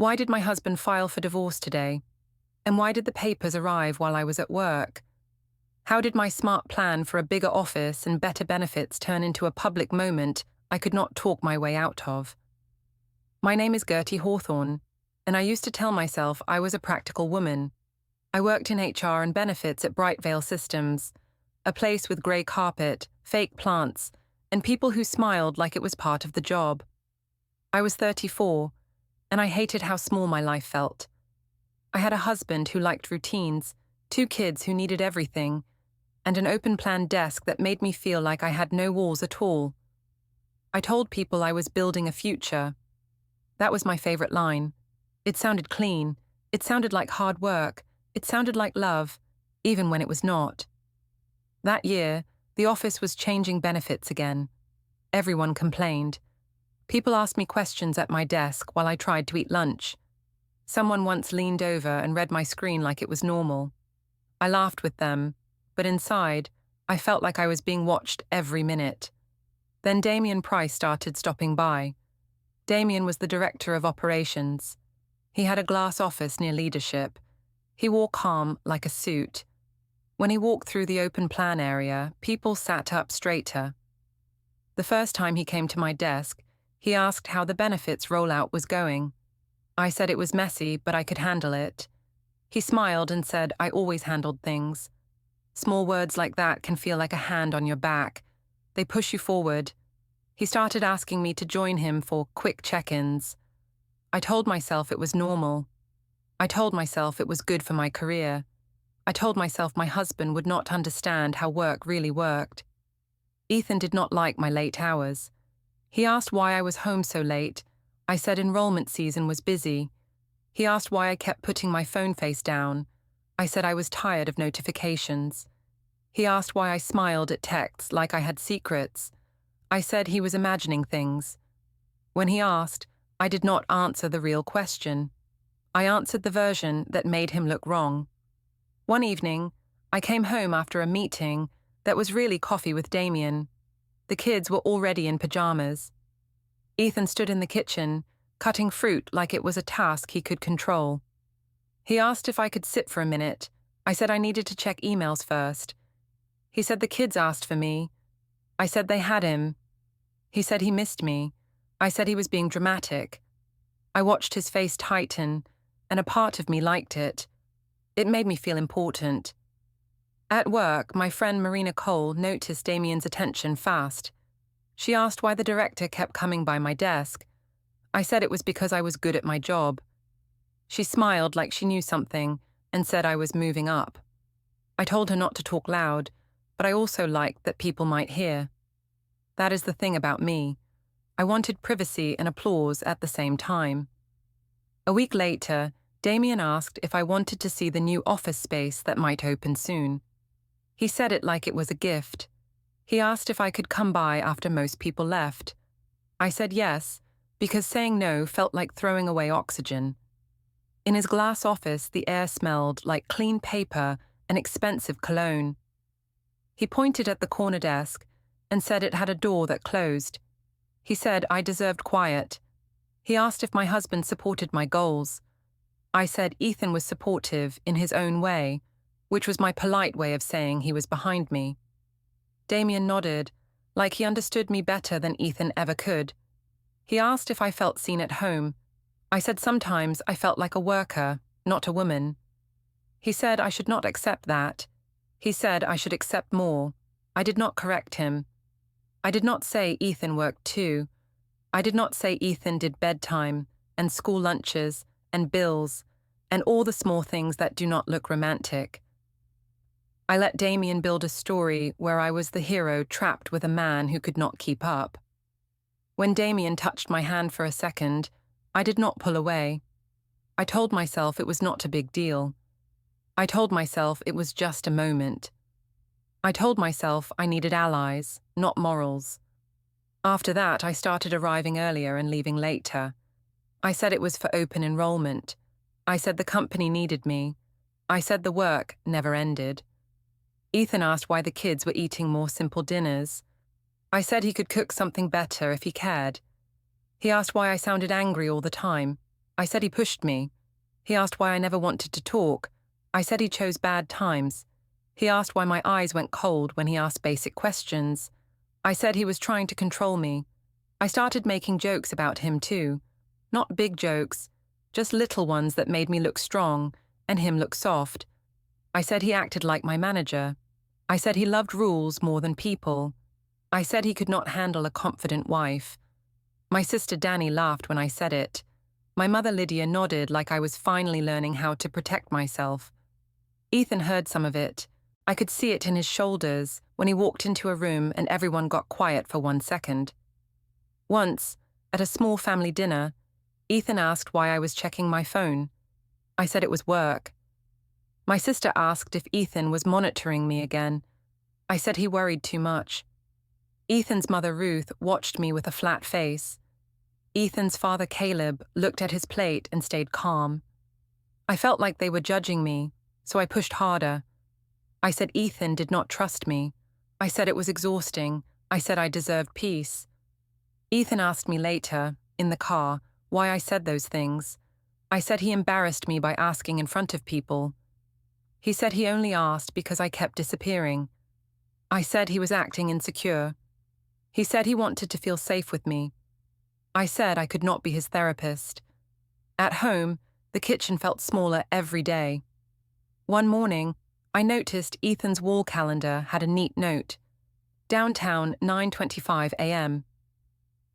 Why did my husband file for divorce today? And why did the papers arrive while I was at work? How did my smart plan for a bigger office and better benefits turn into a public moment I could not talk my way out of? My name is Gerty Hawthorne, and I used to tell myself I was a practical woman. I worked in HR and benefits at Brightvale Systems, a place with grey carpet, fake plants, and people who smiled like it was part of the job. I was 34, and I hated how small my life felt. I had a husband who liked routines, 2 kids who needed everything, and an open-plan desk that made me feel like I had no walls at all. I told people I was building a future. That was my favorite line. It sounded clean. It sounded like hard work. It sounded like love, even when it was not. That year, the office was changing benefits again. Everyone complained. People asked me questions at my desk while I tried to eat lunch. Someone once leaned over and read my screen like it was normal. I laughed with them, but inside, I felt like I was being watched every minute. Then Damien Price started stopping by. Damien was the director of operations. He had a glass office near leadership. He wore calm like a suit. When he walked through the open plan area, people sat up straighter. The first time he came to my desk, he asked how the benefits rollout was going. I said it was messy, but I could handle it. He smiled and said I always handled things. Small words like that can feel like a hand on your back. They push you forward. He started asking me to join him for quick check-ins. I told myself it was normal. I told myself it was good for my career. I told myself my husband would not understand how work really worked. Ethan did not like my late hours. He asked why I was home so late. I said enrollment season was busy. He asked why I kept putting my phone face down. I said I was tired of notifications. He asked why I smiled at texts like I had secrets. I said he was imagining things. When he asked, I did not answer the real question. I answered the version that made him look wrong. One evening, I came home after a meeting that was really coffee with Damien. The kids were already in pajamas. Ethan stood in the kitchen, cutting fruit like it was a task he could control. He asked if I could sit for a minute. I said I needed to check emails first. He said the kids asked for me. I said they had him. He said he missed me. I said he was being dramatic. I watched his face tighten, and a part of me liked it. It made me feel important. At work, my friend Marina Cole noticed Damien's attention fast. She asked why the director kept coming by my desk. I said it was because I was good at my job. She smiled like she knew something and said I was moving up. I told her not to talk loud, but I also liked that people might hear. That is the thing about me. I wanted privacy and applause at the same time. A week later, Damien asked if I wanted to see the new office space that might open soon. He said it like it was a gift. He asked if I could come by after most people left. I said yes, because saying no felt like throwing away oxygen. In his glass office, the air smelled like clean paper and expensive cologne. He pointed at the corner desk and said it had a door that closed. He said I deserved quiet. He asked if my husband supported my goals. I said Ethan was supportive in his own way, which was my polite way of saying he was behind me. Damien nodded, like he understood me better than Ethan ever could. He asked if I felt seen at home. I said sometimes I felt like a worker, not a woman. He said I should not accept that. He said I should accept more. I did not correct him. I did not say Ethan worked too. I did not say Ethan did bedtime, and school lunches, and bills, and all the small things that do not look romantic. I let Damien build a story where I was the hero trapped with a man who could not keep up. When Damien touched my hand for a second, I did not pull away. I told myself it was not a big deal. I told myself it was just a moment. I told myself I needed allies, not morals. After that, I started arriving earlier and leaving later. I said it was for open enrollment. I said the company needed me. I said the work never ended. Ethan asked why the kids were eating more simple dinners. I said he could cook something better if he cared. He asked why I sounded angry all the time. I said he pushed me. He asked why I never wanted to talk. I said he chose bad times. He asked why my eyes went cold when he asked basic questions. I said he was trying to control me. I started making jokes about him too. Not big jokes, just little ones that made me look strong and him look soft. I said he acted like my manager. I said he loved rules more than people. I said he could not handle a confident wife. My sister Danny laughed when I said it. My mother Lydia nodded like I was finally learning how to protect myself. Ethan heard some of it. I could see it in his shoulders when he walked into a room and everyone got quiet for 1 second. Once, at a small family dinner, Ethan asked why I was checking my phone. I said it was work. My sister asked if Ethan was monitoring me again. I said he worried too much. Ethan's mother Ruth watched me with a flat face. Ethan's father Caleb looked at his plate and stayed calm. I felt like they were judging me, so I pushed harder. I said Ethan did not trust me. I said it was exhausting. I said I deserved peace. Ethan asked me later, in the car, why I said those things. I said he embarrassed me by asking in front of people. He said he only asked because I kept disappearing. I said he was acting insecure. He said he wanted to feel safe with me. I said I could not be his therapist. At home, the kitchen felt smaller every day. One morning, I noticed Ethan's wall calendar had a neat note. Downtown, 9:25 a.m.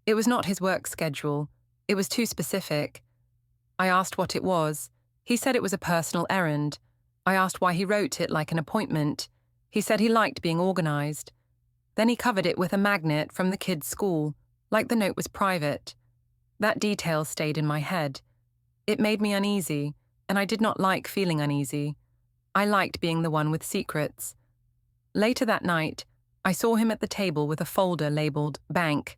It was not his work schedule. It was too specific. I asked what it was. He said it was a personal errand. I asked why he wrote it like an appointment. He said he liked being organized. Then he covered it with a magnet from the kids' school, like the note was private. That detail stayed in my head. It made me uneasy, and I did not like feeling uneasy. I liked being the one with secrets. Later that night, I saw him at the table with a folder labeled Bank.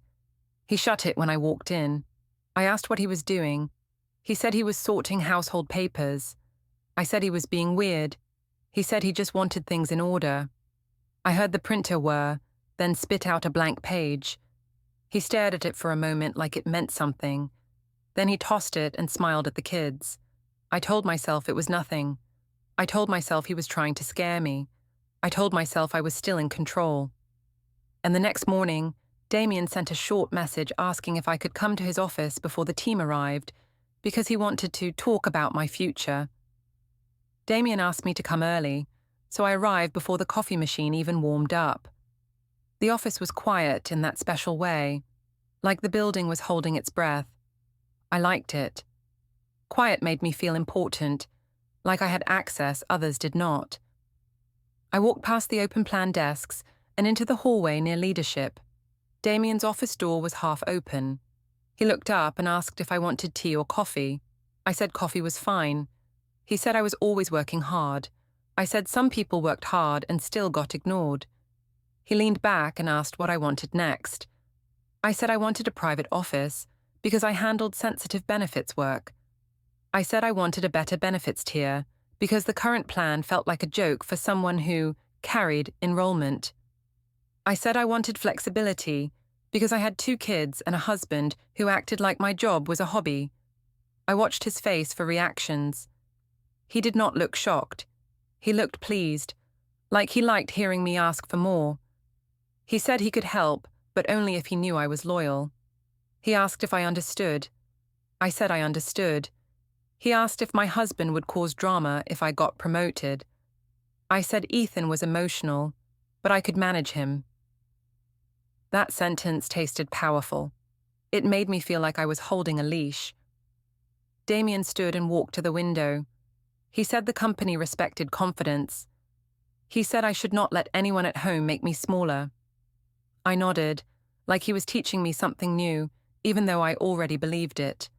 He shut it when I walked in. I asked what he was doing. He said he was sorting household papers. I said he was being weird. He said he just wanted things in order. I heard the printer whir, then spit out a blank page. He stared at it for a moment like it meant something. Then he tossed it and smiled at the kids. I told myself it was nothing. I told myself he was trying to scare me. I told myself I was still in control. And the next morning, Damien sent a short message asking if I could come to his office before the team arrived, because he wanted to talk about my future. Damien asked me to come early, so I arrived before the coffee machine even warmed up. The office was quiet in that special way, like the building was holding its breath. I liked it. Quiet made me feel important, like I had access others did not. I walked past the open plan desks and into the hallway near leadership. Damien's office door was half open. He looked up and asked if I wanted tea or coffee. I said coffee was fine. He said I was always working hard. I said some people worked hard and still got ignored. He leaned back and asked what I wanted next. I said I wanted a private office because I handled sensitive benefits work. I said I wanted a better benefits tier because the current plan felt like a joke for someone who carried enrollment. I said I wanted flexibility because I had 2 kids and a husband who acted like my job was a hobby. I watched his face for reactions. He did not look shocked. He looked pleased, like he liked hearing me ask for more. He said he could help, but only if he knew I was loyal. He asked if I understood. I said I understood. He asked if my husband would cause drama if I got promoted. I said Ethan was emotional, but I could manage him. That sentence tasted powerful. It made me feel like I was holding a leash. Damien stood and walked to the window. He said the company respected confidence. He said I should not let anyone at home make me smaller. I nodded, like he was teaching me something new, even though I already believed it.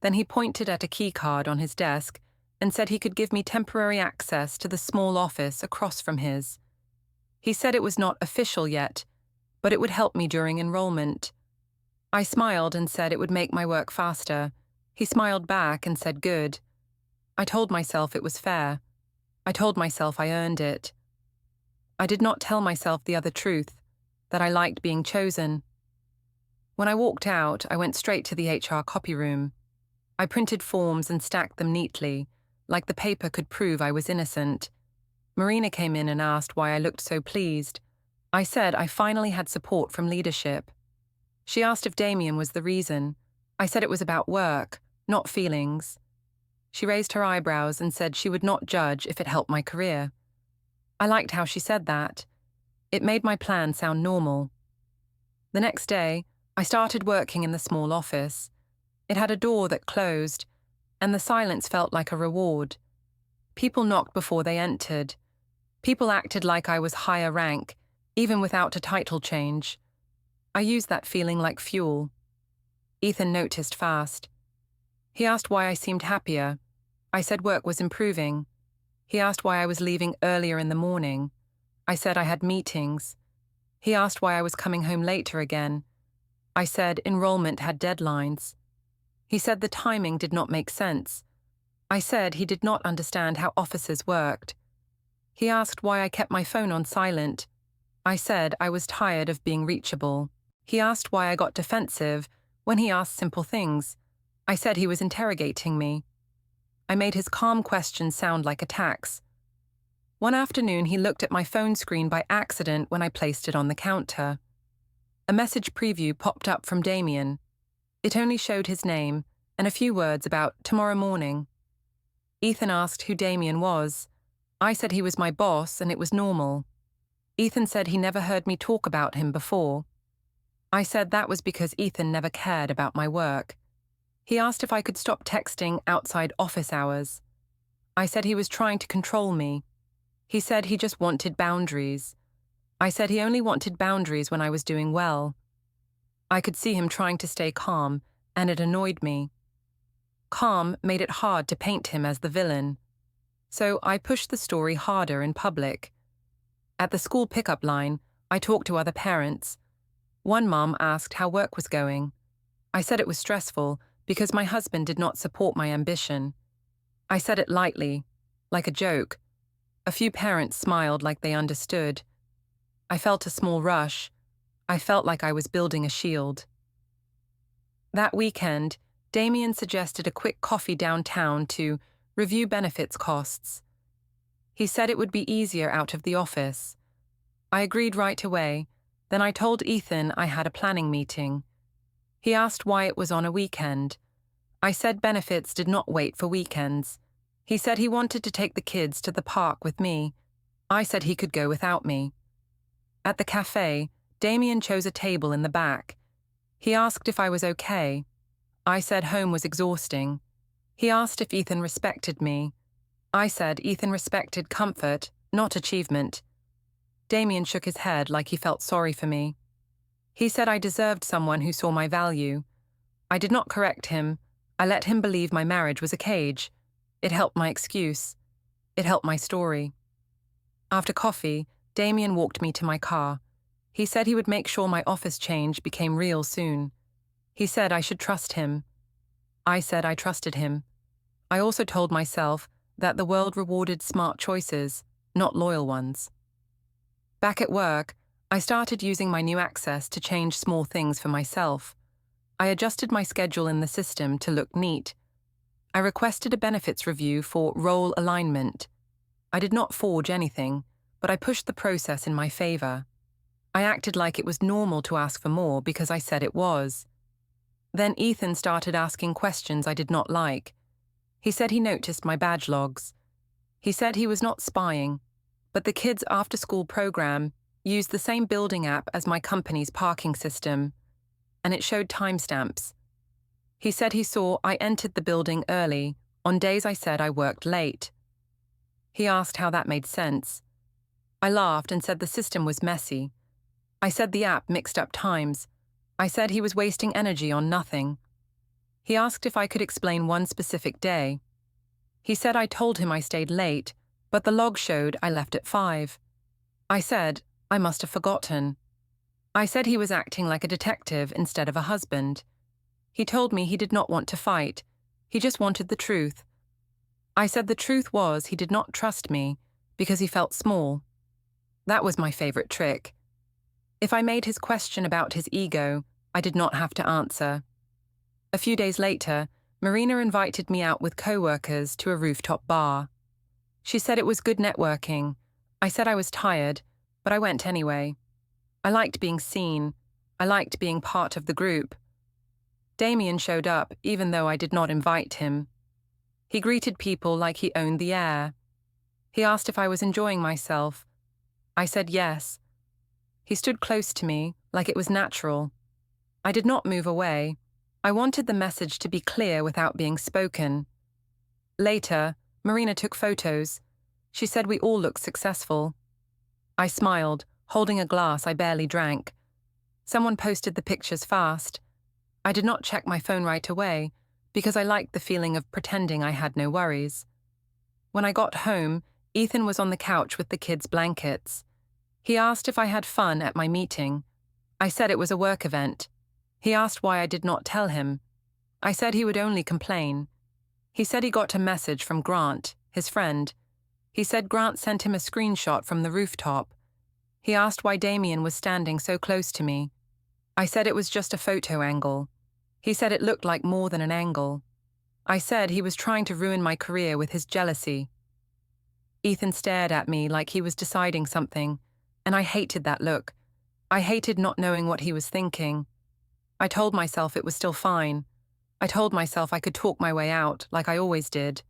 Then he pointed at a keycard on his desk and said he could give me temporary access to the small office across from his. He said it was not official yet, but it would help me during enrollment. I smiled and said it would make my work faster. He smiled back and said good. I told myself it was fair. I told myself I earned it. I did not tell myself the other truth, that I liked being chosen. When I walked out, I went straight to the HR copy room. I printed forms and stacked them neatly, like the paper could prove I was innocent. Marina came in and asked why I looked so pleased. I said I finally had support from leadership. She asked if Damien was the reason. I said it was about work, not feelings. She raised her eyebrows and said she would not judge if it helped my career. I liked how she said that. It made my plan sound normal. The next day, I started working in the small office. It had a door that closed, and the silence felt like a reward. People knocked before they entered. People acted like I was higher rank, even without a title change. I used that feeling like fuel. Ethan noticed fast. He asked why I seemed happier. I said work was improving. He asked why I was leaving earlier in the morning. I said I had meetings. He asked why I was coming home later again. I said enrollment had deadlines. He said the timing did not make sense. I said he did not understand how offices worked. He asked why I kept my phone on silent. I said I was tired of being reachable. He asked why I got defensive when he asked simple things. I said he was interrogating me. I made his calm questions sound like attacks. One afternoon, he looked at my phone screen by accident when I placed it on the counter. A message preview popped up from Damien. It only showed his name and a few words about tomorrow morning. Ethan asked who Damien was. I said he was my boss and it was normal. Ethan said he never heard me talk about him before. I said that was because Ethan never cared about my work. He asked if I could stop texting outside office hours. I said he was trying to control me. He said he just wanted boundaries. I said he only wanted boundaries when I was doing well. I could see him trying to stay calm, and it annoyed me. Calm made it hard to paint him as the villain. So I pushed the story harder in public. At the school pickup line, I talked to other parents. One mom asked how work was going. I said it was stressful because my husband did not support my ambition. I said it lightly, like a joke. A few parents smiled like they understood. I felt a small rush. I felt like I was building a shield. That weekend, Damien suggested a quick coffee downtown to review benefits costs. He said it would be easier out of the office. I agreed right away. Then I told Ethan I had a planning meeting. He asked why it was on a weekend. I said benefits did not wait for weekends. He said he wanted to take the kids to the park with me. I said he could go without me. At the cafe, Damien chose a table in the back. He asked if I was okay. I said home was exhausting. He asked if Ethan respected me. I said Ethan respected comfort, not achievement. Damien shook his head like he felt sorry for me. He said I deserved someone who saw my value. I did not correct him. I let him believe my marriage was a cage. It helped my excuse. It helped my story. After coffee, Damien walked me to my car. He said he would make sure my office change became real soon. He said I should trust him. I said I trusted him. I also told myself that the world rewarded smart choices, not loyal ones. Back at work, I started using my new access to change small things for myself. I adjusted my schedule in the system to look neat. I requested a benefits review for role alignment. I did not forge anything, but I pushed the process in my favor. I acted like it was normal to ask for more because I said it was. Then Ethan started asking questions I did not like. He said he noticed my badge logs. He said he was not spying, but the kids' after-school program used the same building app as my company's parking system, and it showed timestamps. He said he saw I entered the building early on days I said I worked late. He asked how that made sense. I laughed and said the system was messy. I said the app mixed up times. I said he was wasting energy on nothing. He asked if I could explain one specific day. He said I told him I stayed late, but the log showed I left at 5. I said I must have forgotten. I said he was acting like a detective instead of a husband. He told me he did not want to fight. He just wanted the truth. I said the truth was he did not trust me because he felt small. That was my favorite trick. If I made his question about his ego, I did not have to answer. A few days later, Marina invited me out with co-workers to a rooftop bar. She said it was good networking. I said I was tired, but I went anyway. I liked being seen. I liked being part of the group. Damien showed up, even though I did not invite him. He greeted people like he owned the air. He asked if I was enjoying myself. I said yes. He stood close to me, like it was natural. I did not move away. I wanted the message to be clear without being spoken. Later, Marina took photos. She said we all looked successful. I smiled, holding a glass I barely drank. Someone posted the pictures fast. I did not check my phone right away, because I liked the feeling of pretending I had no worries. When I got home, Ethan was on the couch with the kids' blankets. He asked if I had fun at my meeting. I said it was a work event. He asked why I did not tell him. I said he would only complain. He said he got a message from Grant, his friend. He said Grant sent him a screenshot from the rooftop. He asked why Damien was standing so close to me. I said it was just a photo angle. He said it looked like more than an angle. I said he was trying to ruin my career with his jealousy. Ethan stared at me like he was deciding something, and I hated that look. I hated not knowing what he was thinking. I told myself it was still fine. I told myself I could talk my way out, like I always did.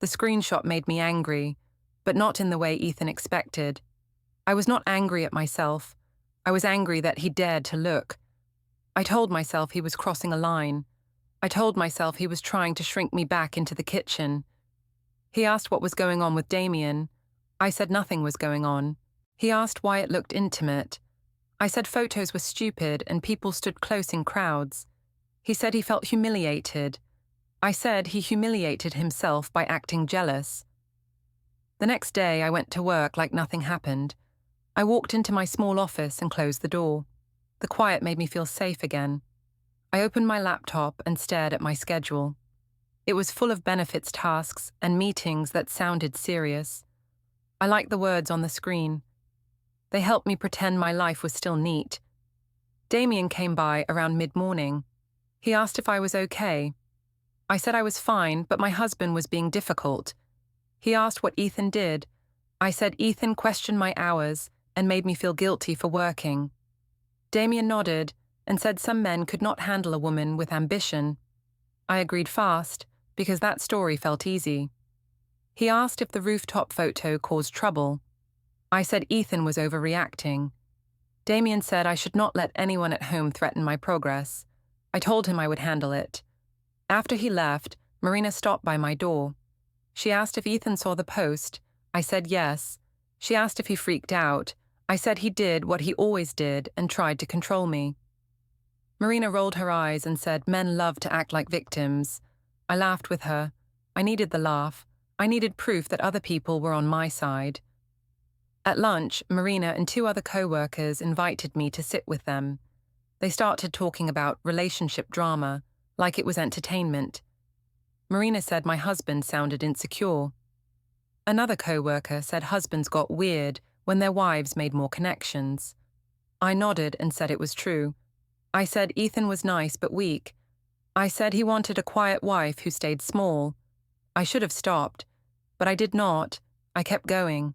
The screenshot made me angry, but not in the way Ethan expected. I was not angry at myself. I was angry that he dared to look. I told myself he was crossing a line. I told myself he was trying to shrink me back into the kitchen. He asked what was going on with Damien. I said nothing was going on. He asked why it looked intimate. I said photos were stupid and people stood close in crowds. He said he felt humiliated. I said he humiliated himself by acting jealous. The next day I went to work like nothing happened. I walked into my small office and closed the door. The quiet made me feel safe again. I opened my laptop and stared at my schedule. It was full of benefits tasks and meetings that sounded serious. I liked the words on the screen. They helped me pretend my life was still neat. Damien came by around mid-morning. He asked if I was okay. I said I was fine, but my husband was being difficult. He asked what Ethan did. I said Ethan questioned my hours and made me feel guilty for working. Damien nodded and said some men could not handle a woman with ambition. I agreed fast, because that story felt easy. He asked if the rooftop photo caused trouble. I said Ethan was overreacting. Damien said I should not let anyone at home threaten my progress. I told him I would handle it. After he left, Marina stopped by my door. She asked if Ethan saw the post. I said yes. She asked if he freaked out. I said he did what he always did and tried to control me. Marina rolled her eyes and said men love to act like victims. I laughed with her. I needed the laugh. I needed proof that other people were on my side. At lunch, Marina and 2 other co-workers invited me to sit with them. They started talking about relationship drama, like it was entertainment. Marina said my husband sounded insecure. Another co-worker said husbands got weird when their wives made more connections. I nodded and said it was true. I said Ethan was nice but weak. I said he wanted a quiet wife who stayed small. I should have stopped, but I did not. I kept going.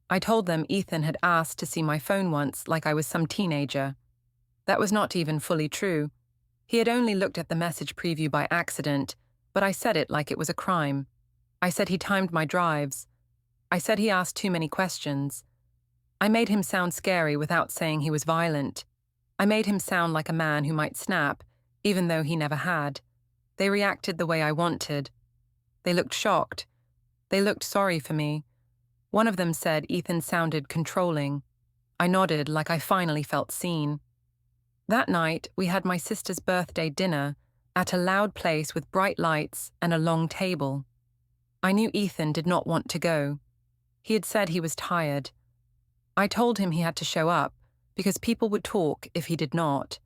I told them Ethan had asked to see my phone once like I was some teenager. That was not even fully true. He had only looked at the message preview by accident, but I said it like it was a crime. I said he timed my drives. I said he asked too many questions. I made him sound scary without saying he was violent. I made him sound like a man who might snap, even though he never had. They reacted the way I wanted. They looked shocked. They looked sorry for me. One of them said Ethan sounded controlling. I nodded like I finally felt seen. That night, we had my sister's birthday dinner at a loud place with bright lights and a long table. I knew Ethan did not want to go. He had said he was tired. I told him he had to show up, because people would talk if he did not.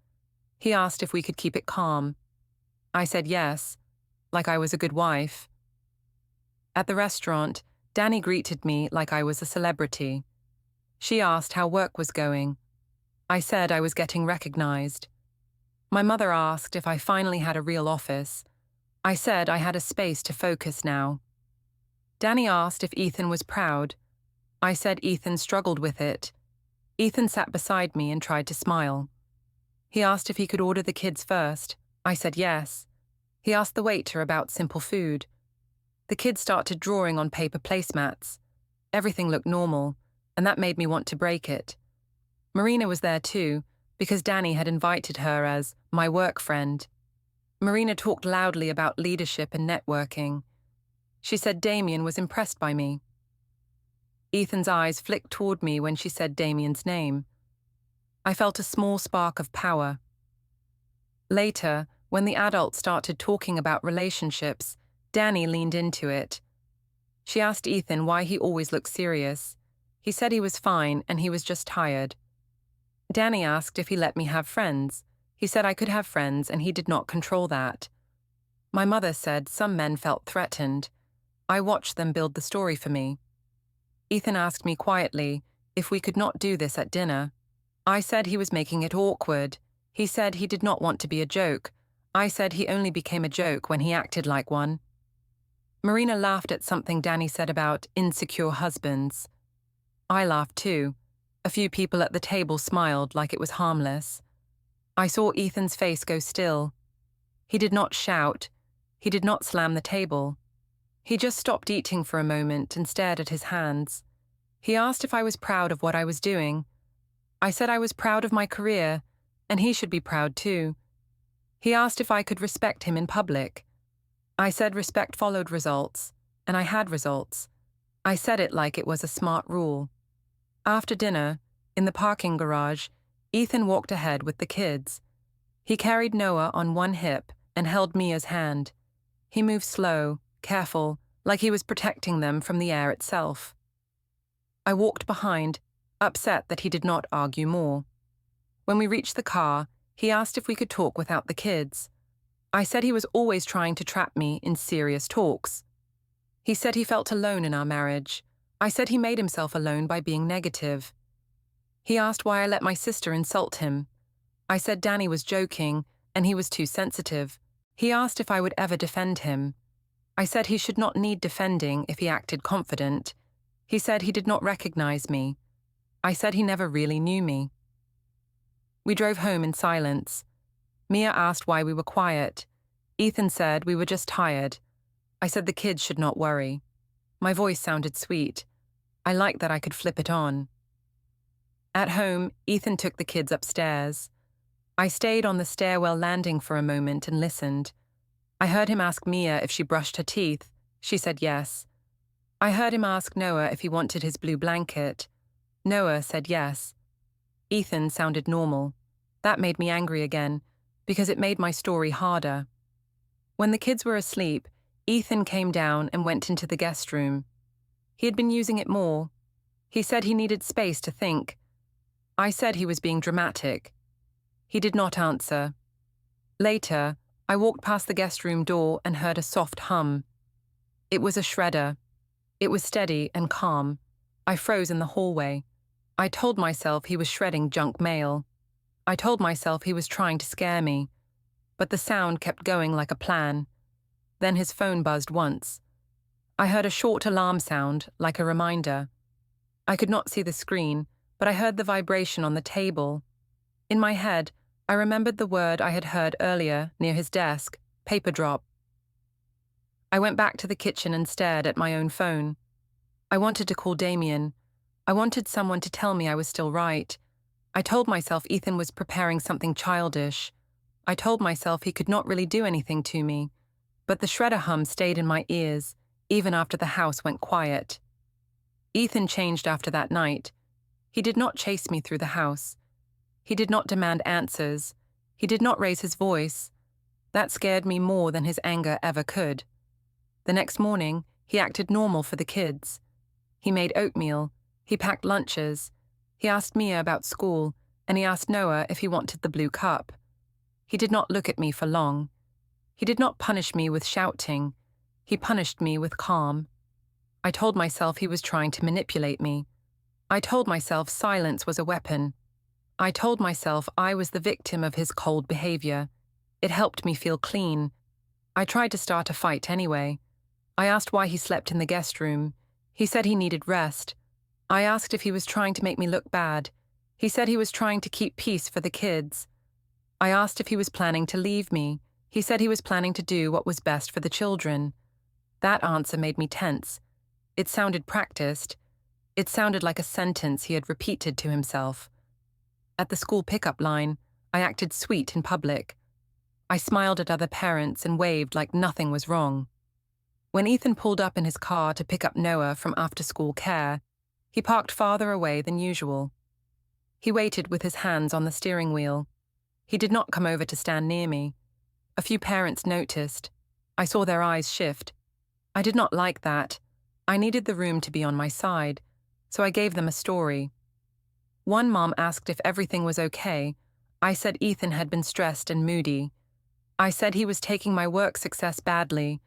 He asked if we could keep it calm. I said yes, like I was a good wife. At the restaurant, Danny greeted me like I was a celebrity. She asked how work was going. I said I was getting recognized. My mother asked if I finally had a real office. I said I had a space to focus now. Danny asked if Ethan was proud. I said Ethan struggled with it. Ethan sat beside me and tried to smile. He asked if he could order the kids first. I said yes. He asked the waiter about simple food. The kids started drawing on paper placemats. Everything looked normal, and that made me want to break it. Marina was there too, because Danny had invited her as my work friend. Marina talked loudly about leadership and networking. She said Damien was impressed by me. Ethan's eyes flicked toward me when she said Damien's name. I felt a small spark of power. Later, when the adults started talking about relationships, Danny leaned into it. She asked Ethan why he always looked serious. He said he was fine and he was just tired. Danny asked if he let me have friends. He said I could have friends and he did not control that. My mother said some men felt threatened. I watched them build the story for me. Ethan asked me quietly if we could not do this at dinner. I said he was making it awkward. He said he did not want to be a joke. I said he only became a joke when he acted like one. Marina laughed at something Danny said about insecure husbands. I laughed too. A few people at the table smiled like it was harmless. I saw Ethan's face go still. He did not shout. He did not slam the table. He just stopped eating for a moment and stared at his hands. He asked if I was proud of what I was doing. I said I was proud of my career, and he should be proud too. He asked if I could respect him in public. I said respect followed results, and I had results. I said it like it was a smart rule. After dinner, in the parking garage, Ethan walked ahead with the kids. He carried Noah on one hip and held Mia's hand. He moved slow, careful, like he was protecting them from the air itself. I walked behind, upset that he did not argue more. When we reached the car, he asked if we could talk without the kids. I said he was always trying to trap me in serious talks. He said he felt alone in our marriage. I said he made himself alone by being negative. He asked why I let my sister insult him. I said Danny was joking and he was too sensitive. He asked if I would ever defend him. I said he should not need defending if he acted confident. He said he did not recognize me. I said he never really knew me. We drove home in silence. Mia asked why we were quiet. Ethan said we were just tired. I said the kids should not worry. My voice sounded sweet. I liked that I could flip it on. At home, Ethan took the kids upstairs. I stayed on the stairwell landing for a moment and listened. I heard him ask Mia if she brushed her teeth. She said yes. I heard him ask Noah if he wanted his blue blanket. Noah said yes. Ethan sounded normal. That made me angry again, because it made my story harder. When the kids were asleep, Ethan came down and went into the guest room. He had been using it more. He said he needed space to think. I said he was being dramatic. He did not answer. Later, I walked past the guest room door and heard a soft hum. It was a shredder. It was steady and calm. I froze in the hallway. I told myself he was shredding junk mail. I told myself he was trying to scare me. But the sound kept going like a plan. Then his phone buzzed once. I heard a short alarm sound, like a reminder. I could not see the screen, but I heard the vibration on the table. In my head, I remembered the word I had heard earlier near his desk, paper drop. I went back to the kitchen and stared at my own phone. I wanted to call Damien. I wanted someone to tell me I was still right. I told myself Ethan was preparing something childish. I told myself he could not really do anything to me. But the shredder hum stayed in my ears, even after the house went quiet. Ethan changed after that night. He did not chase me through the house. He did not demand answers. He did not raise his voice. That scared me more than his anger ever could. The next morning, he acted normal for the kids. He made oatmeal. He packed lunches. He asked Mia about school, and he asked Noah if he wanted the blue cup. He did not look at me for long. He did not punish me with shouting. He punished me with calm. I told myself he was trying to manipulate me. I told myself silence was a weapon. I told myself I was the victim of his cold behavior. It helped me feel clean. I tried to start a fight anyway. I asked why he slept in the guest room. He said he needed rest. I asked if he was trying to make me look bad. He said he was trying to keep peace for the kids. I asked if he was planning to leave me. He said he was planning to do what was best for the children. That answer made me tense. It sounded practiced. It sounded like a sentence he had repeated to himself. At the school pickup line, I acted sweet in public. I smiled at other parents and waved like nothing was wrong. When Ethan pulled up in his car to pick up Noah from after-school care, he parked farther away than usual. He waited with his hands on the steering wheel. He did not come over to stand near me. A few parents noticed. I saw their eyes shift. I did not like that. I needed the room to be on my side, so I gave them a story. One mom asked if everything was okay. I said Ethan had been stressed and moody. I said he was taking my work success badly.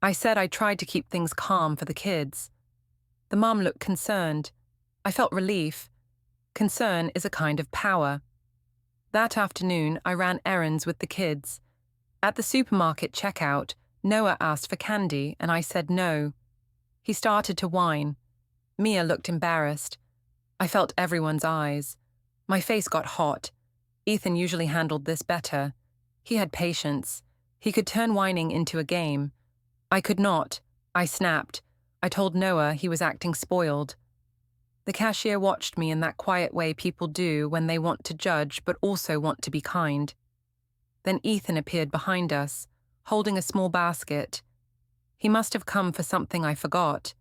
I said I tried to keep things calm for the kids. The mom looked concerned. I felt relief. Concern is a kind of power. That afternoon, I ran errands with the kids. At the supermarket checkout, Noah asked for candy, and I said no. He started to whine. Mia looked embarrassed. I felt everyone's eyes. My face got hot. Ethan usually handled this better. He had patience. He could turn whining into a game. I could not. I snapped. I told Noah he was acting spoiled. The cashier watched me in that quiet way people do when they want to judge but also want to be kind. Then Ethan appeared behind us, holding a small basket. He must have come for something I forgot.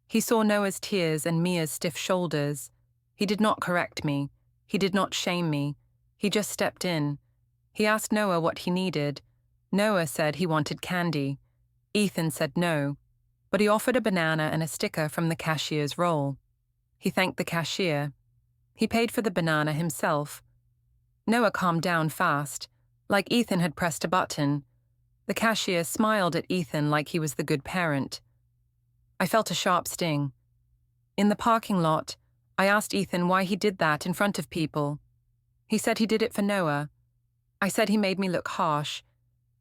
He saw Noah's tears and Mia's stiff shoulders. He did not correct me. He did not shame me. He just stepped in. He asked Noah what he needed. Noah said he wanted candy. Ethan said no, but he offered a banana and a sticker from the cashier's roll. He thanked the cashier. He paid for the banana himself. Noah calmed down fast, like Ethan had pressed a button. The cashier smiled at Ethan like he was the good parent. I felt a sharp sting. In the parking lot, I asked Ethan why he did that in front of people. He said he did it for Noah. I said he made me look harsh.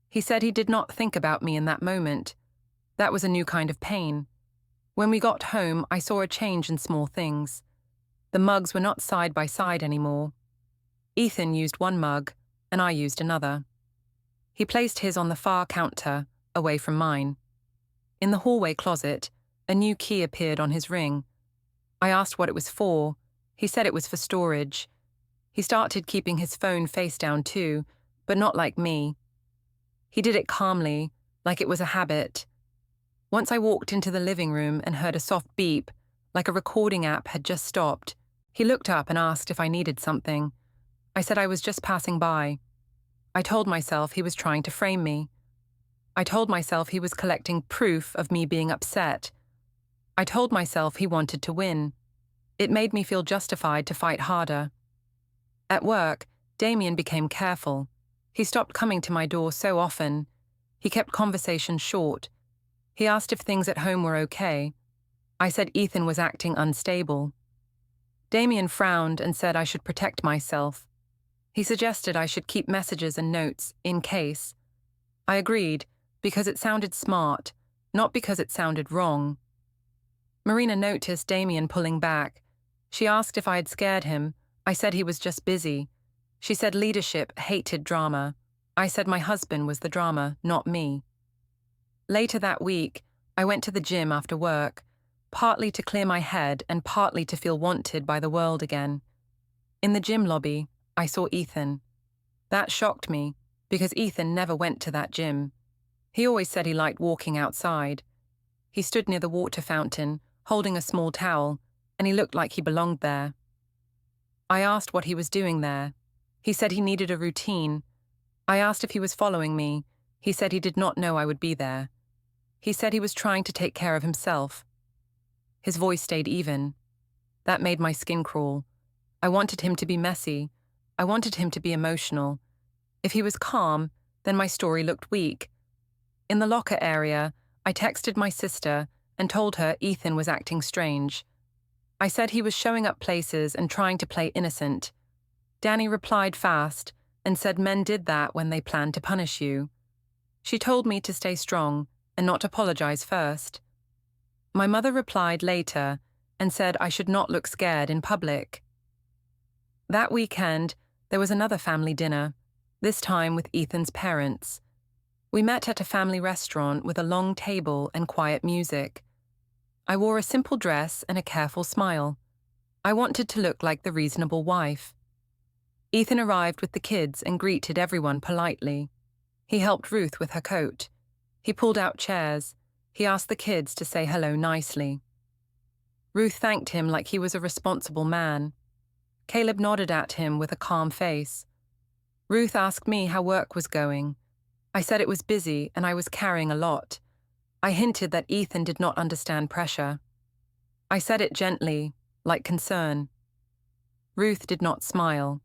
He said he did not think about me in that moment. That was a new kind of pain. When we got home, I saw a change in small things. The mugs were not side by side anymore. Ethan used one mug, and I used another. He placed his on the far counter, away from mine. In the hallway closet, a new key appeared on his ring. I asked what it was for. He said it was for storage. He started keeping his phone face down too, but not like me. He did it calmly, like it was a habit. Once I walked into the living room and heard a soft beep, like a recording app had just stopped. He looked up and asked if I needed something. I said I was just passing by. I told myself he was trying to frame me. I told myself he was collecting proof of me being upset. I told myself he wanted to win. It made me feel justified to fight harder. At work, Damien became careful. He stopped coming to my door so often. He kept conversations short. He asked if things at home were okay. I said Ethan was acting unstable. Damien frowned and said I should protect myself. He suggested I should keep messages and notes, in case. I agreed, because it sounded smart, not because it sounded wrong. Marina noticed Damien pulling back. She asked if I had scared him. I said he was just busy. She said leadership hated drama. I said my husband was the drama, not me. Later that week, I went to the gym after work, partly to clear my head and partly to feel wanted by the world again. In the gym lobby, I saw Ethan. That shocked me, because Ethan never went to that gym. He always said he liked walking outside. He stood near the water fountain, holding a small towel, and he looked like he belonged there. I asked what he was doing there. He said he needed a routine. I asked if he was following me. He said he did not know I would be there. He said he was trying to take care of himself. His voice stayed even. That made my skin crawl. I wanted him to be messy. I wanted him to be emotional. If he was calm, then my story looked weak. In the locker area, I texted my sister and told her Ethan was acting strange. I said he was showing up places and trying to play innocent. Danny replied fast and said men did that when they planned to punish you. She told me to stay strong and not apologize first. My mother replied later and said I should not look scared in public. That weekend, there was another family dinner, this time with Ethan's parents. We met at a family restaurant with a long table and quiet music. I wore a simple dress and a careful smile. I wanted to look like the reasonable wife. Ethan arrived with the kids and greeted everyone politely. He helped Ruth with her coat. He pulled out chairs. He asked the kids to say hello nicely. Ruth thanked him like he was a responsible man. Caleb nodded at him with a calm face. Ruth asked me how work was going. I said it was busy and I was carrying a lot. I hinted that Ethan did not understand pressure. I said it gently, like concern. Ruth did not smile.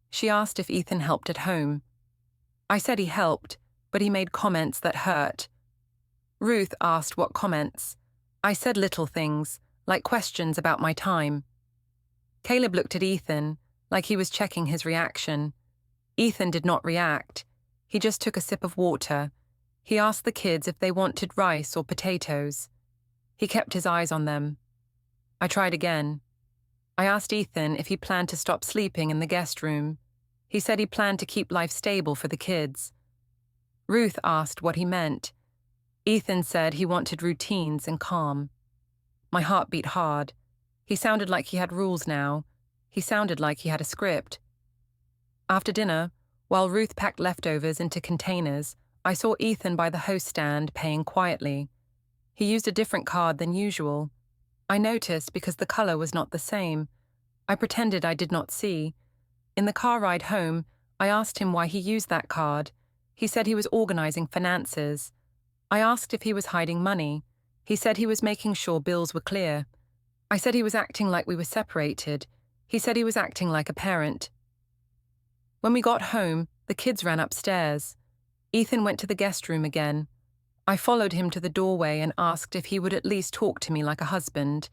She asked if Ethan helped at home. I said he helped, but he made comments that hurt. Ruth asked what comments. I said little things, like questions about my time. Caleb looked at Ethan, like he was checking his reaction. Ethan did not react. He just took a sip of water. He asked the kids if they wanted rice or potatoes. He kept his eyes on them. I tried again. I asked Ethan if he planned to stop sleeping in the guest room. He said he planned to keep life stable for the kids. Ruth asked what he meant. Ethan said he wanted routines and calm. My heart beat hard. He sounded like he had rules now. He sounded like he had a script. After dinner, while Ruth packed leftovers into containers, I saw Ethan by the host stand paying quietly. He used a different card than usual. I noticed because the color was not the same. I pretended I did not see. In the car ride home, I asked him why he used that card. He said he was organizing finances. I asked if he was hiding money. He said he was making sure bills were clear. I said he was acting like we were separated. He said he was acting like a parent. When we got home, the kids ran upstairs. Ethan went to the guest room again. I followed him to the doorway and asked if he would at least talk to me like a husband.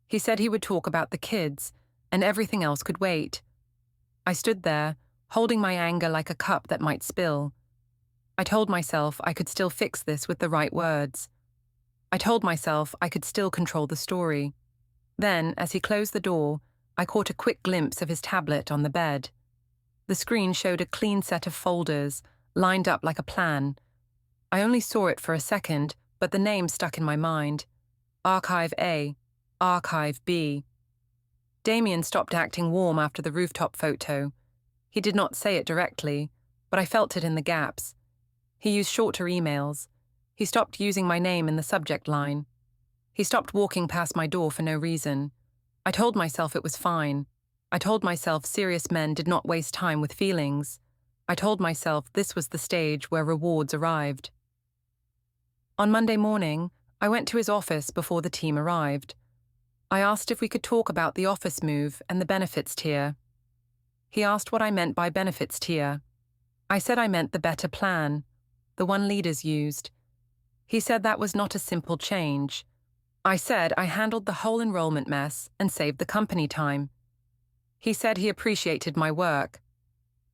He said he would talk about the kids, and everything else could wait. I stood there, holding my anger like a cup that might spill. I told myself I could still fix this with the right words. I told myself I could still control the story. Then, as he closed the door, I caught a quick glimpse of his tablet on the bed. The screen showed a clean set of folders, lined up like a plan. I only saw it for a second, but the name stuck in my mind. Archive A, Archive B. Damien stopped acting warm after the rooftop photo. He did not say it directly, but I felt it in the gaps. He used shorter emails. He stopped using my name in the subject line. He stopped walking past my door for no reason. I told myself it was fine. I told myself serious men did not waste time with feelings. I told myself this was the stage where rewards arrived. On Monday morning, I went to his office before the team arrived. I asked if we could talk about the office move and the benefits tier. He asked what I meant by benefits tier. I said I meant the better plan, the one leaders used. He said that was not a simple change. I said I handled the whole enrollment mess and saved the company time. He said he appreciated my work.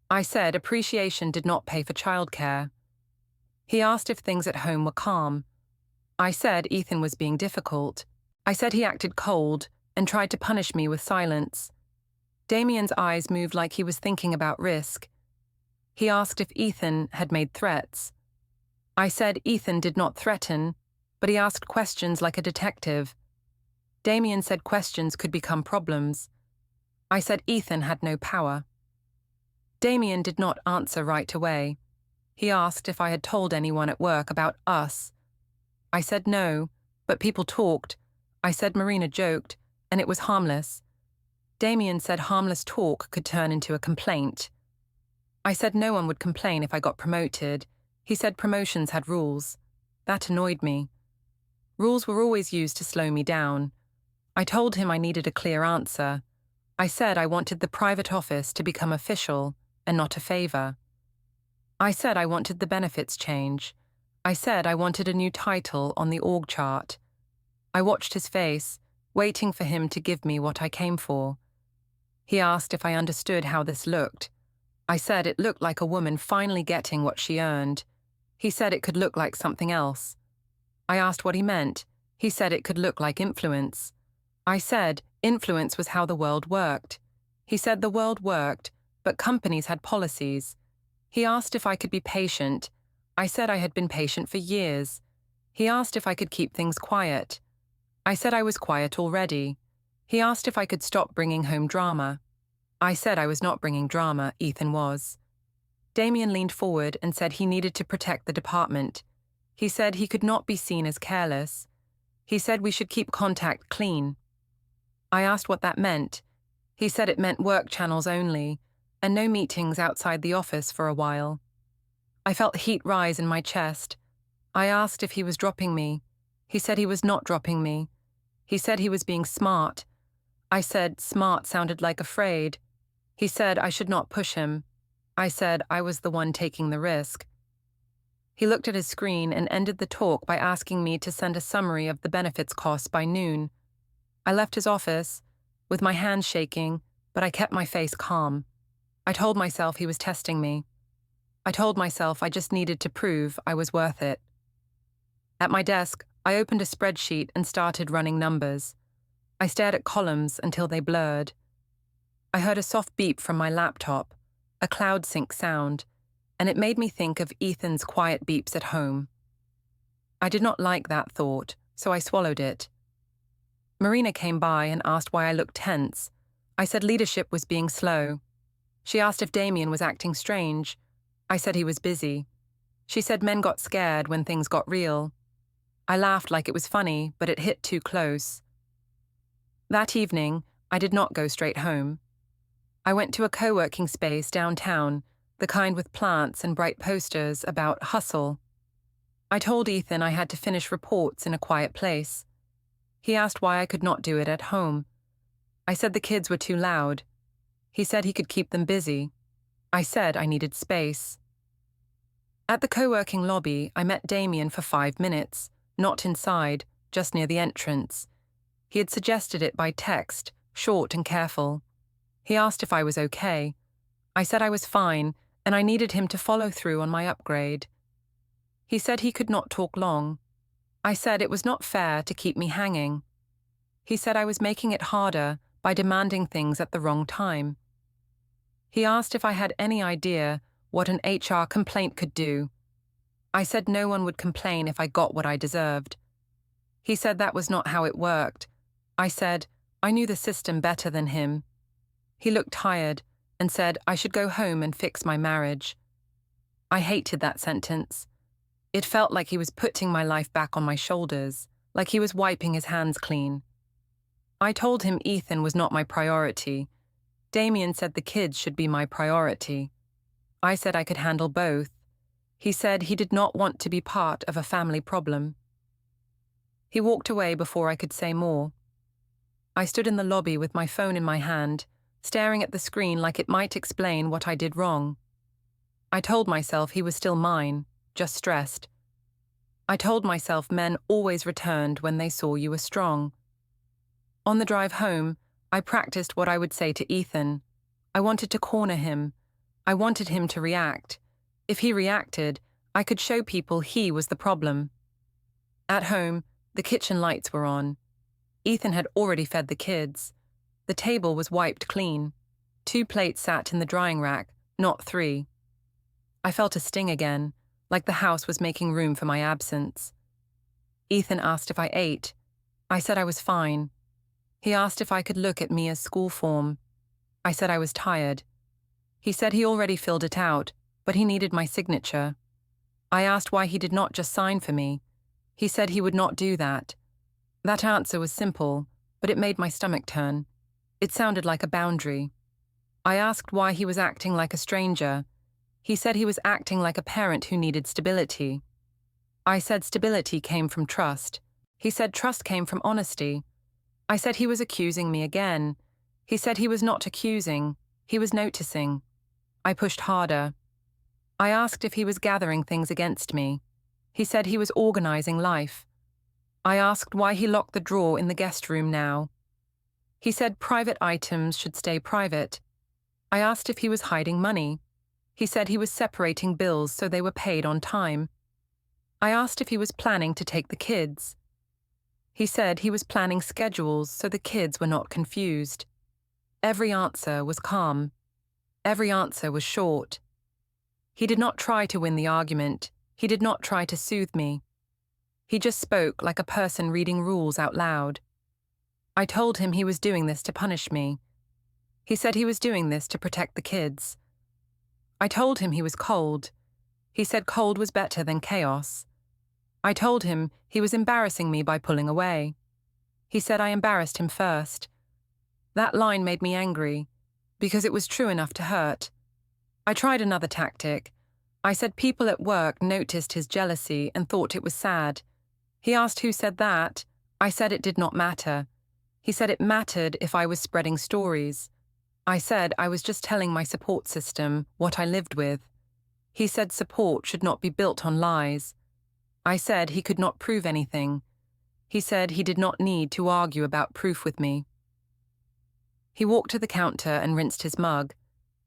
I said appreciation did not pay for childcare. He asked if things at home were calm. I said Ethan was being difficult. I said he acted cold and tried to punish me with silence. Damien's eyes moved like he was thinking about risk. He asked if Ethan had made threats. I said Ethan did not threaten, but he asked questions like a detective. Damien said questions could become problems. I said Ethan had no power. Damien did not answer right away. He asked if I had told anyone at work about us. I said no, but people talked. I said Marina joked, and it was harmless. Damien said harmless talk could turn into a complaint. I said no one would complain if I got promoted. He said promotions had rules. That annoyed me. Rules were always used to slow me down. I told him I needed a clear answer. I said I wanted the private office to become official and not a favor. I said I wanted the benefits change. I said I wanted a new title on the org chart. I watched his face, waiting for him to give me what I came for. He asked if I understood how this looked. I said it looked like a woman finally getting what she earned. He said it could look like something else. I asked what he meant. He said it could look like influence. I said influence was how the world worked. He said the world worked, but companies had policies. He asked if I could be patient. I said I had been patient for years. He asked if I could keep things quiet. I said I was quiet already. He asked if I could stop bringing home drama. I said I was not bringing drama, Ethan was. Damien leaned forward and said he needed to protect the department. He said he could not be seen as careless. He said we should keep contact clean. I asked what that meant. He said it meant work channels only, and no meetings outside the office for a while. I felt heat rise in my chest. I asked if he was dropping me. He said he was not dropping me. He said he was being smart. I said smart sounded like afraid. He said I should not push him. I said I was the one taking the risk. He looked at his screen and ended the talk by asking me to send a summary of the benefits costs by noon. I left his office, with my hands shaking, but I kept my face calm. I told myself he was testing me. I told myself I just needed to prove I was worth it. At my desk, I opened a spreadsheet and started running numbers. I stared at columns until they blurred. I heard a soft beep from my laptop, a cloud sync sound, and it made me think of Ethan's quiet beeps at home. I did not like that thought, so I swallowed it. Marina came by and asked why I looked tense. I said leadership was being slow. She asked if Damien was acting strange. I said he was busy. She said men got scared when things got real. I laughed like it was funny, but it hit too close. That evening, I did not go straight home. I went to a co-working space downtown, the kind with plants and bright posters about hustle. I told Ethan I had to finish reports in a quiet place. He asked why I could not do it at home. I said the kids were too loud. He said he could keep them busy. I said I needed space. At the co-working lobby, I met Damien for 5 minutes, not inside, just near the entrance. He had suggested it by text, short and careful. He asked if I was okay. I said I was fine, and I needed him to follow through on my upgrade. He said he could not talk long. I said it was not fair to keep me hanging. He said I was making it harder by demanding things at the wrong time. He asked if I had any idea what an HR complaint could do. I said no one would complain if I got what I deserved. He said that was not how it worked. I said I knew the system better than him. He looked tired and said I should go home and fix my marriage. I hated that sentence. It felt like he was putting my life back on my shoulders, like he was wiping his hands clean. I told him Ethan was not my priority. Damien said the kids should be my priority. I said I could handle both. He said he did not want to be part of a family problem. He walked away before I could say more. I stood in the lobby with my phone in my hand, staring at the screen like it might explain what I did wrong. I told myself he was still mine, just stressed. I told myself men always returned when they saw you were strong. On the drive home, I practiced what I would say to Ethan. I wanted to corner him. I wanted him to react. If he reacted, I could show people he was the problem. At home, the kitchen lights were on. Ethan had already fed the kids. The table was wiped clean. 2 plates sat in the drying rack, not 3. I felt a sting again, like the house was making room for my absence. Ethan asked if I ate. I said I was fine. He asked if I could look at Mia's school form. I said I was tired. He said he already filled it out, but he needed my signature. I asked why he did not just sign for me. He said he would not do that. That answer was simple, but it made my stomach turn. It sounded like a boundary. I asked why he was acting like a stranger. He said he was acting like a parent who needed stability. I said stability came from trust. He said trust came from honesty. I said he was accusing me again. He said he was not accusing. He was noticing. I pushed harder. I asked if he was gathering things against me. He said he was organizing life. I asked why he locked the drawer in the guest room now. He said private items should stay private. I asked if he was hiding money. He said he was separating bills so they were paid on time. I asked if he was planning to take the kids. He said he was planning schedules so the kids were not confused. Every answer was calm. Every answer was short. He did not try to win the argument. He did not try to soothe me. He just spoke like a person reading rules out loud. I told him he was doing this to punish me. He said he was doing this to protect the kids. I told him he was cold. He said cold was better than chaos. I told him he was embarrassing me by pulling away. He said I embarrassed him first. That line made me angry, because it was true enough to hurt. I tried another tactic. I said people at work noticed his jealousy and thought it was sad. He asked who said that. I said it did not matter. He said it mattered if I was spreading stories. I said I was just telling my support system what I lived with. He said support should not be built on lies. I said he could not prove anything. He said he did not need to argue about proof with me. He walked to the counter and rinsed his mug.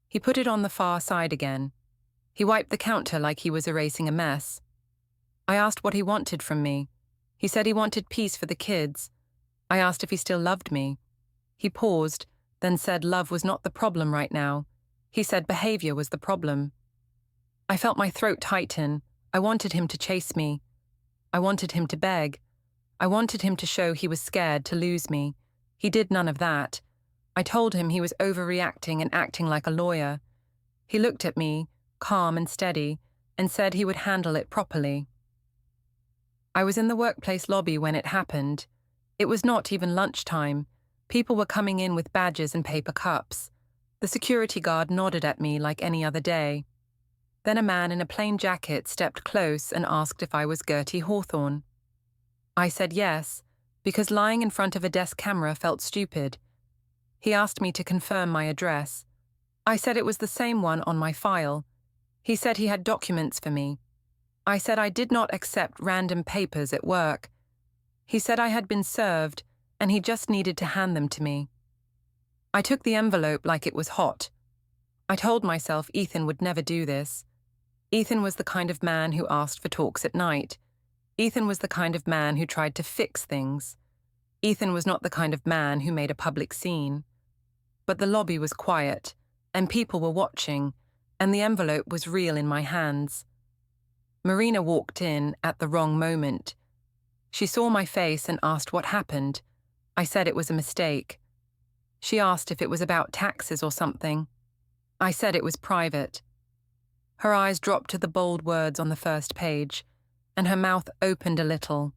He put it on the far side again. He wiped the counter like he was erasing a mess. I asked what he wanted from me. He said he wanted peace for the kids. I asked if he still loved me. He paused, then said love was not the problem right now. He said behavior was the problem. I felt my throat tighten. I wanted him to chase me. I wanted him to beg. I wanted him to show he was scared to lose me. He did none of that. I told him he was overreacting and acting like a lawyer. He looked at me, calm and steady, and said he would handle it properly. I was in the workplace lobby when it happened. It was not even lunchtime. People were coming in with badges and paper cups. The security guard nodded at me like any other day. Then a man in a plain jacket stepped close and asked if I was Gerty Hawthorne. I said yes, because lying in front of a desk camera felt stupid. He asked me to confirm my address. I said it was the same one on my file. He said he had documents for me. I said I did not accept random papers at work. He said I had been served, and he just needed to hand them to me. I took the envelope like it was hot. I told myself Ethan would never do this. Ethan was the kind of man who asked for talks at night. Ethan was the kind of man who tried to fix things. Ethan was not the kind of man who made a public scene. But the lobby was quiet, and people were watching, and the envelope was real in my hands. Marina walked in at the wrong moment. She saw my face and asked what happened. I said it was a mistake. She asked if it was about taxes or something. I said it was private. Her eyes dropped to the bold words on the first page, and her mouth opened a little.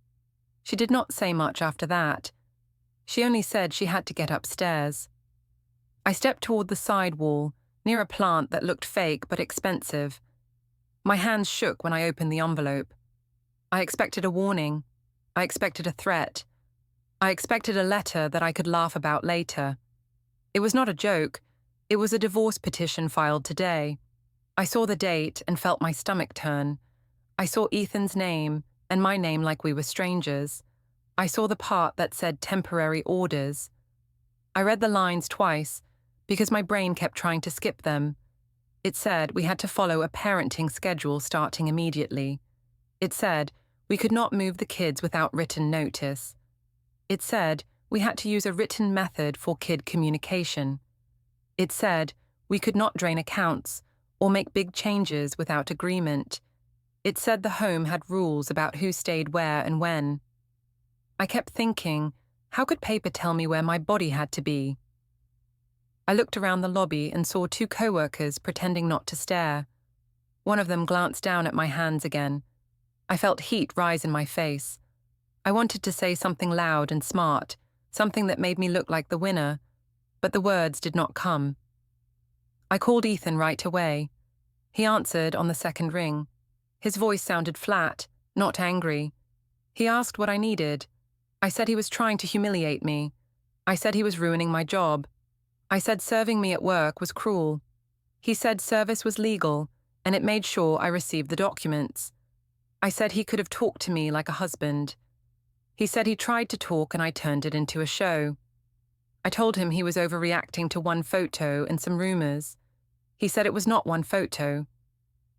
She did not say much after that. She only said she had to get upstairs. I stepped toward the side wall, near a plant that looked fake but expensive. My hands shook when I opened the envelope. I expected a warning. I expected a threat. I expected a letter that I could laugh about later. It was not a joke. It was a divorce petition filed today. I saw the date and felt my stomach turn. I saw Ethan's name and my name like we were strangers. I saw the part that said temporary orders. I read the lines twice because my brain kept trying to skip them. It said we had to follow a parenting schedule starting immediately. It said we could not move the kids without written notice. It said we had to use a written method for kid communication. It said we could not drain accounts or make big changes without agreement. It said the home had rules about who stayed where and when. I kept thinking, how could paper tell me where my body had to be? I looked around the lobby and saw two co-workers pretending not to stare. One of them glanced down at my hands again. I felt heat rise in my face. I wanted to say something loud and smart, something that made me look like the winner, but the words did not come. I called Ethan right away. He answered on the second ring. His voice sounded flat, not angry. He asked what I needed. I said he was trying to humiliate me. I said he was ruining my job. I said serving me at work was cruel. He said service was legal, and it made sure I received the documents. I said he could have talked to me like a husband. He said he tried to talk and I turned it into a show. I told him he was overreacting to one photo and some rumors. He said it was not one photo.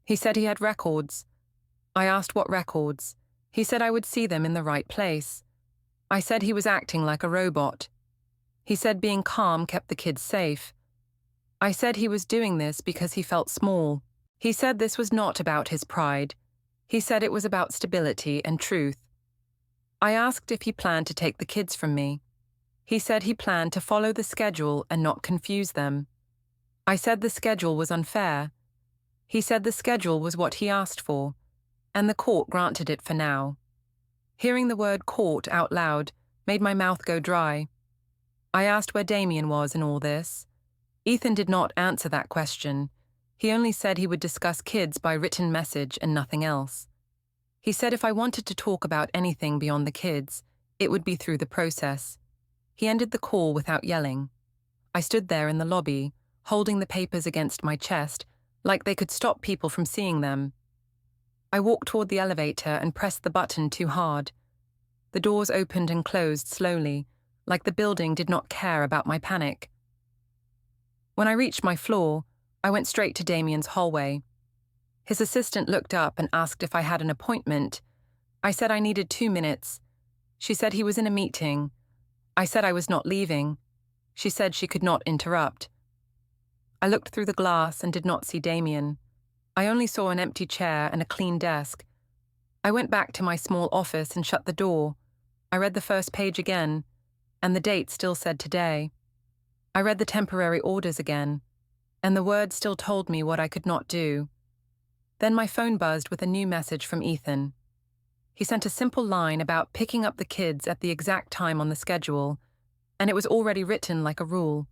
He said he had records. I asked what records. He said I would see them in the right place. I said he was acting like a robot. He said being calm kept the kids safe. I said he was doing this because he felt small. He said this was not about his pride. He said it was about stability and truth. I asked if he planned to take the kids from me. He said he planned to follow the schedule and not confuse them. I said the schedule was unfair. He said the schedule was what he asked for, and the court granted it for now. Hearing the word court out loud made my mouth go dry. I asked where Damien was in all this. Ethan did not answer that question. He only said he would discuss kids by written message and nothing else. He said if I wanted to talk about anything beyond the kids, it would be through the process. He ended the call without yelling. I stood there in the lobby, holding the papers against my chest, like they could stop people from seeing them. I walked toward the elevator and pressed the button too hard. The doors opened and closed slowly, like the building did not care about my panic. When I reached my floor, I went straight to Damien's hallway. His assistant looked up and asked if I had an appointment. I said I needed 2 minutes. She said he was in a meeting. I said I was not leaving. She said she could not interrupt. I looked through the glass and did not see Damien. I only saw an empty chair and a clean desk. I went back to my small office and shut the door. I read the first page again, and the date still said today. I read the temporary orders again, and the words still told me what I could not do. Then my phone buzzed with a new message from Ethan. He sent a simple line about picking up the kids at the exact time on the schedule, and it was already written like a rule.